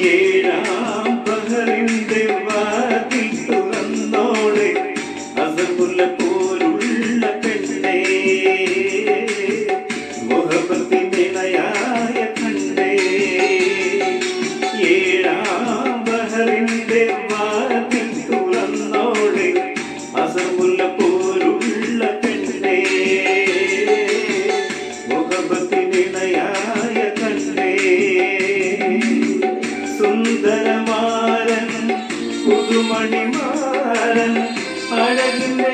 ഏഴാം ബഹറിന്റെ വാതിൽ തുറന്നോളെ അസർമുല്ല പോലുള്ള പെണ്ണേ മുഹബത്തിനിണയായ കണ്ണേ ഏഴാം ബഹറിന്റെ വാതിൽ തുറന്നോളെ അസർമുല്ല പോലുള്ള പെണ്ണേ മുഹബത്തിനിണയായ കണ്ണേ സുന്ദരമാരൻ പുതുമണിമാരൻ അഴകിന്റെ